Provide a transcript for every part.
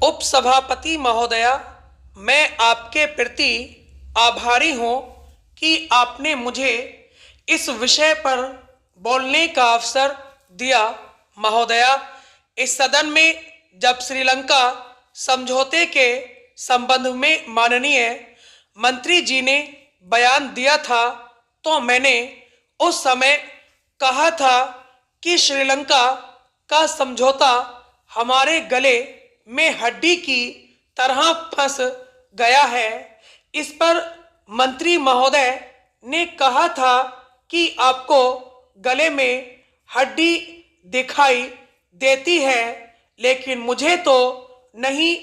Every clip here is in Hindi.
उपसभापति महोदया, मैं आपके प्रति आभारी हूँ कि आपने मुझे इस विषय पर बोलने का अवसर दिया। महोदया, इस सदन में जब श्रीलंका समझौते के संबंध में माननीय मंत्री जी ने बयान दिया था, तो मैंने उस समय कहा था कि श्रीलंका का समझौता हमारे गले में हड्डी की तरह फंस गया है। इस पर मंत्री महोदय ने कहा था कि आपको गले में हड्डी दिखाई देती है, लेकिन मुझे तो नहीं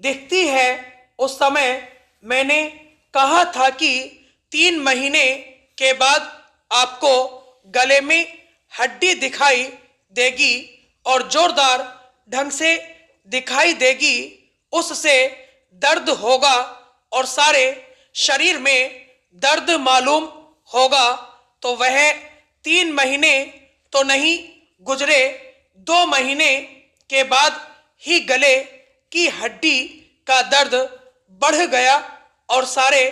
दिखती है। उस समय मैंने कहा था कि 3 महीने के बाद आपको गले में हड्डी दिखाई देगी और जोरदार ढंग से दिखाई देगी। उससे दर्द होगा और सारे शरीर में दर्द मालूम होगा। तो वह 3 महीने तो नहीं गुजरे, 2 महीने के बाद ही गले की हड्डी का दर्द बढ़ गया और सारे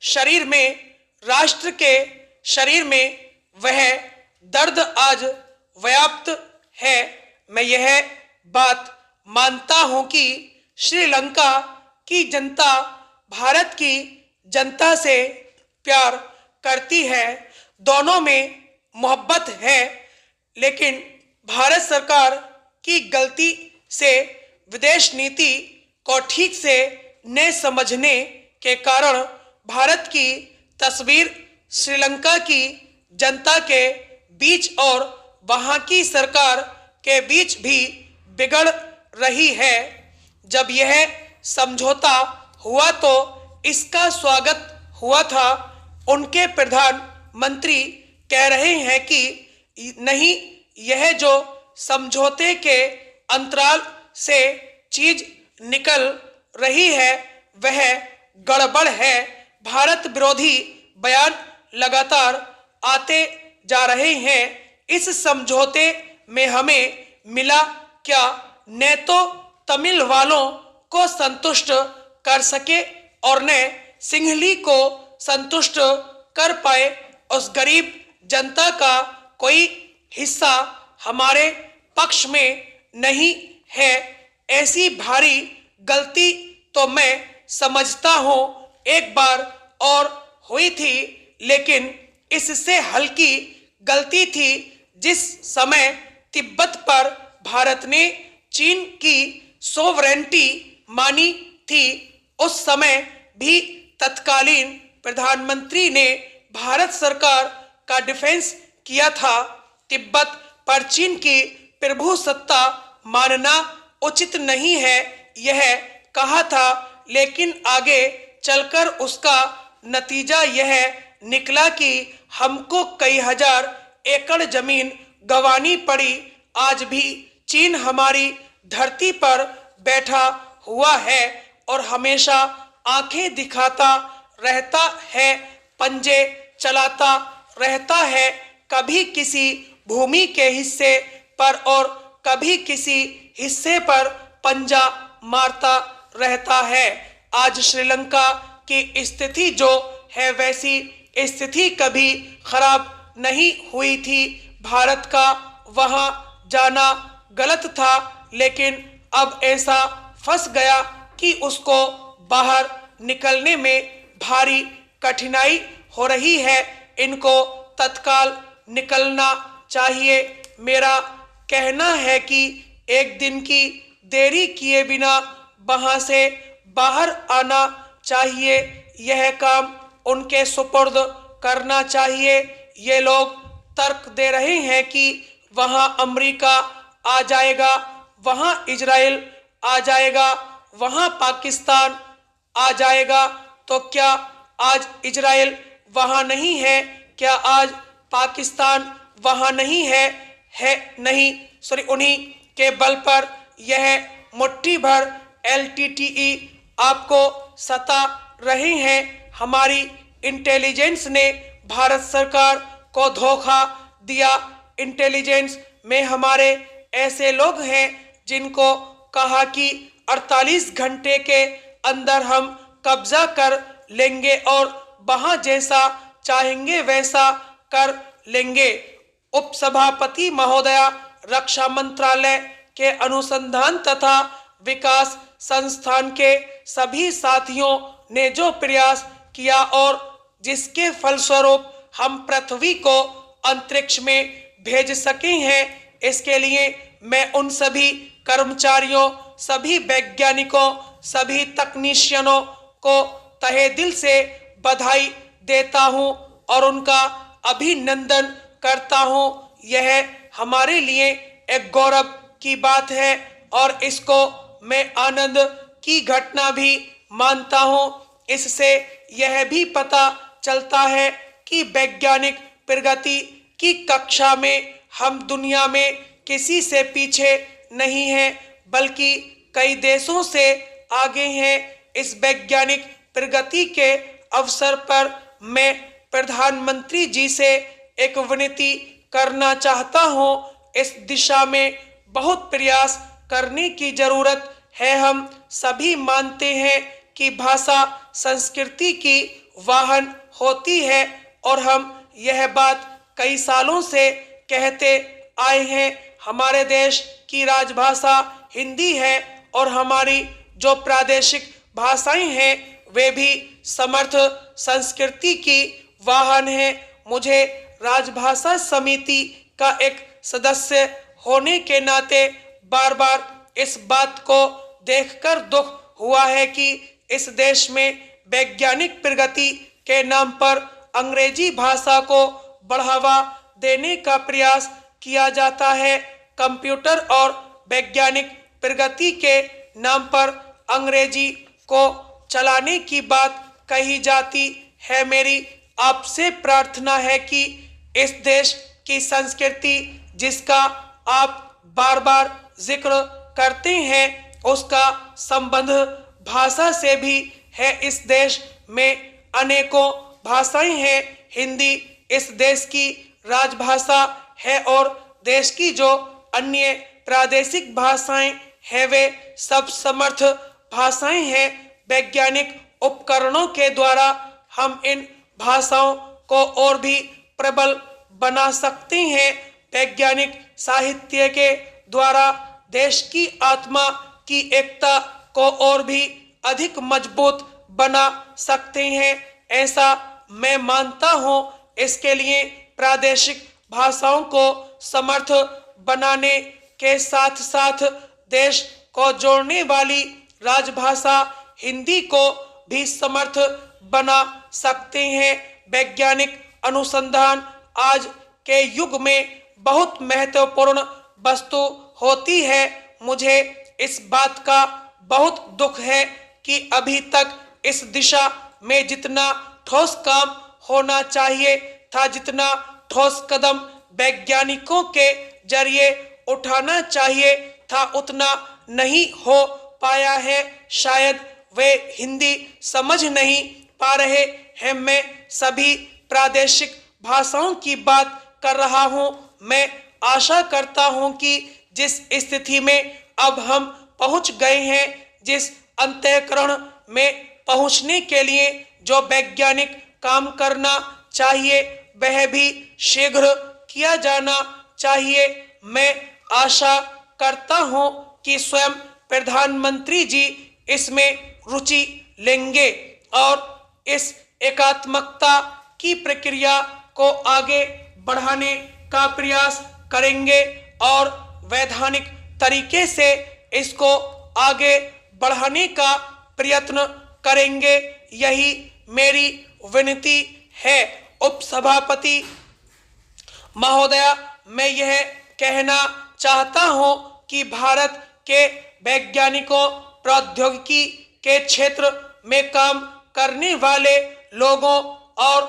शरीर में, राष्ट्र के शरीर में वह दर्द आज व्याप्त है। मैं यह बात मानता हूं कि श्रीलंका की जनता भारत की जनता से प्यार करती है, दोनों में मोहब्बत है, लेकिन भारत सरकार की गलती से विदेश नीति को ठीक से न समझने के कारण भारत की तस्वीर श्रीलंका की जनता के बीच और वहां की सरकार के बीच भी बिगड़ रही है। जब यह समझौता हुआ तो इसका स्वागत हुआ था। उनके प्रधानमंत्री कह रहे हैं कि नहीं, यह जो समझौते के अंतराल से चीज निकल रही है वह गड़बड़ है। भारत विरोधी बयान लगातार आते जा रहे हैं। इस समझौते में हमें मिला क्या? न तो तमिल वालों को संतुष्ट कर सके और न सिंहली को संतुष्ट कर पाए। उस गरीब जनता का कोई हिस्सा हमारे पक्ष में नहीं है। ऐसी भारी गलती तो मैं समझता हूँ एक बार और हुई थी, लेकिन इससे हल्की गलती थी जिस समय तिब्बत पर भारत ने चीन की सोवरेंटी मानी थी। उस समय भी तत्कालीन प्रधानमंत्री ने भारत सरकार का डिफेंस किया था। तिब्बत पर चीन की प्रभुसत्ता मानना उचित नहीं है, यह कहा था, लेकिन आगे चलकर उसका नतीजा यह निकला कि हमको कई हजार एकड़ जमीन गंवानी पड़ी। आज भी चीन हमारी धरती पर बैठा हुआ है और हमेशा आंखें दिखाता रहता है, पंजे चलाता रहता है, कभी किसी भूमि के हिस्से पर और कभी किसी हिस्से पर पंजा मारता रहता है। आज श्रीलंका की स्थिति जो है वैसी स्थिति कभी खराब नहीं हुई थी। भारत का वहां जाना गलत था, लेकिन अब ऐसा फंस गया कि उसको बाहर निकलने में भारी कठिनाई हो रही है। इनको तत्काल निकलना चाहिए। मेरा कहना है कि एक दिन की देरी किए बिना वहां से बाहर आना चाहिए। यह काम उनके सुपुर्द करना चाहिए। ये लोग तर्क दे रहे हैं कि वहां अमेरिका आ जाएगा, वहां इजराइल आ जाएगा, वहां पाकिस्तान आ जाएगा। तो क्या आज इजराइल वहां नहीं है? क्या आज पाकिस्तान वहां नहीं है? नहीं, सॉरी, उन्हीं के बल पर यह मुट्ठी भर LTTE आपको सता रहे हैं। हमारी इंटेलिजेंस ने भारत सरकार को धोखा दिया। इंटेलिजेंस में हमारे ऐसे लोग हैं जिनको कहा कि 48 घंटे के अंदर हम कब्जा कर लेंगे और वहां जैसा चाहेंगे वैसा कर लेंगे। उपसभापति महोदया, रक्षा मंत्रालय के अनुसंधान तथा विकास संस्थान के सभी साथियों ने जो प्रयास किया और जिसके फलस्वरूप हम पृथ्वी को अंतरिक्ष में भेज सके हैं, इसके लिए मैं उन सभी कर्मचारियों, सभी वैज्ञानिकों, सभी तकनीशियनों को तहे दिल से बधाई देता हूं और उनका अभिनंदन करता हूं। यह हमारे लिए एक गौरव की बात है और इसको मैं आनंद की घटना भी मानता हूं। इससे यह भी पता चलता है कि वैज्ञानिक प्रगति की कक्षा में हम दुनिया में किसी से पीछे नहीं हैं, बल्कि कई देशों से आगे हैं। इस वैज्ञानिक प्रगति के अवसर पर मैं प्रधानमंत्री जी से एक विनती करना चाहता हूं। इस दिशा में बहुत प्रयास करने की जरूरत है। हम सभी मानते हैं कि भाषा संस्कृति की वाहन होती है और हम यह बात कई सालों से कहते आए हैं। हमारे देश की राजभाषा हिंदी है और हमारी जो प्रादेशिक भाषाएं हैं वे भी समर्थ संस्कृति की वाहन हैं। मुझे राजभाषा समिति का एक सदस्य होने के नाते बार बार इस बात को देखकर दुख हुआ है कि इस देश में वैज्ञानिक प्रगति के नाम पर अंग्रेजी भाषा को बढ़ावा देने का प्रयास किया जाता है। कंप्यूटर और वैज्ञानिक प्रगति के नाम पर अंग्रेजी को चलाने की बात कही जाती है। मेरी आपसे प्रार्थना है कि इस देश की संस्कृति जिसका आप बार बार जिक्र करते हैं उसका संबंध भाषा से भी है। इस देश में अनेकों भाषाएं हैं। हिंदी इस देश की राजभाषा है और देश की जो अन्य प्रादेशिक भाषाएं हैं वे सब समर्थ भाषाएं हैं। वैज्ञानिक उपकरणों के द्वारा हम इन भाषाओं को और भी प्रबल बना सकते हैं। वैज्ञानिक साहित्य के द्वारा देश की आत्मा की एकता को और भी अधिक मजबूत बना सकते हैं, ऐसा मैं मानता हूं। इसके लिए प्रादेशिक भाषाओं को समर्थ बनाने के साथ साथ देश को जोड़ने वाली राजभाषा हिंदी को भी समर्थ बना सकते हैं। वैज्ञानिक अनुसंधान आज के युग में बहुत महत्वपूर्ण वस्तु होती है। मुझे इस बात का बहुत दुख है कि अभी तक इस दिशा में जितना ठोस काम होना चाहिए था, जितना ठोस कदम वैज्ञानिकों के जरिए उठाना चाहिए था, उतना नहीं हो पाया है। शायद वे हिंदी समझ नहीं पा रहे हैं। मैं सभी प्रादेशिक भाषाओं की बात कर रहा हूं। मैं आशा करता हूं कि जिस स्थिति में अब हम पहुंच गए हैं, जिस अंतःकरण में पहुंचने के लिए जो वैज्ञानिक काम करना चाहिए वह भी शीघ्र किया जाना चाहिए। मैं आशा करता हूं कि स्वयं प्रधानमंत्री जी इसमें रुचि लेंगे और इस एकात्मकता की प्रक्रिया को आगे बढ़ाने का प्रयास करेंगे और वैधानिक तरीके से इसको आगे बढ़ाने का प्रयत्न करेंगे। यही मेरी विनती है। उपसभापति महोदया, मैं यह कहना चाहता हूं कि भारत के वैज्ञानिकों, प्रौद्योगिकी के क्षेत्र में काम करने वाले लोगों और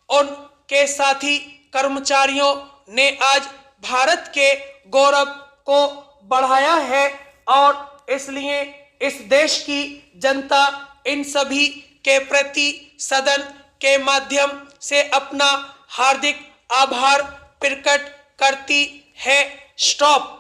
उनके साथी कर्मचारियों ने आज भारत के गौरव को बढ़ाया है और इसलिए इस देश की जनता इन सभी के प्रति सदन के माध्यम से अपना हार्दिक आभार प्रकट करती है। स्टॉप।